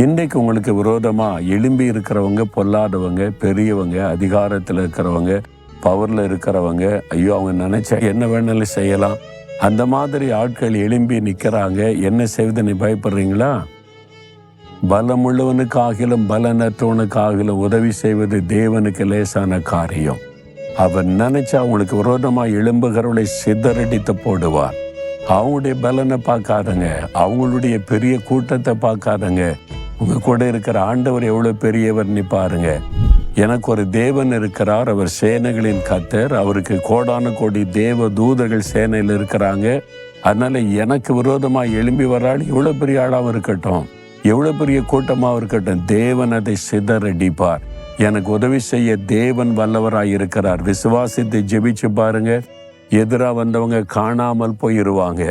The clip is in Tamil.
இன்றைக்கு உங்களுக்கு விரோதமாக எழும்பி இருக்கிறவங்க, பொல்லாதவங்க, பெரியவங்க, அதிகாரத்தில் இருக்கிறவங்க, பவரில் இருக்கிறவங்க, ஐயோ அவங்க நினைச்சா என்ன வேணாலும் செய்யலாம், அந்த மாதிரி ஆட்கள் எழும்பி நிற்கிறாங்க. என்ன செய்வதுன்னு பயப்படுறீங்களா? பலமுள்ளவனுக்காகிலும் பலனற்றவனுக்காகிலும் உதவி செய்வது தேவனுக்கு லேசான காரியம். அவர் நினைச்சா அவங்களுக்கு விரோதமாக எழும்புகிறவளை சிதறடித்து போடுவார். அவங்களுடைய பலனை பார்க்காதங்க, அவங்களுடைய பெரிய கூட்டத்தை பார்க்காதங்க. உங்க கூட இருக்கிற ஆண்டவர் எவ்வளவு பெரியவர் பாருங்க. எனக்கு ஒரு தேவன் இருக்கிறார், அவர் சேனைகளின் கர்த்தர், அவருக்கு கோடான கோடி தேவ தூதர்கள் சேனையில் இருக்கிறாங்க. அதனால எனக்கு விரோதமாக எழும்பி வராள் எவ்வளவு பெரிய ஆளாகவும் இருக்கட்டும், எவ்வளவு பெரிய கூட்டமாக இருக்கட்டும், தேவன் அதை சிதறடிப்பார். எனக்கு உதவி செய்ய தேவன் வல்லவராய் இருக்கிறார். விசுவாசித்து ஜெபிச்சு பாருங்க, எதிராக வந்தவங்க காணாமல் போயிருவாங்க.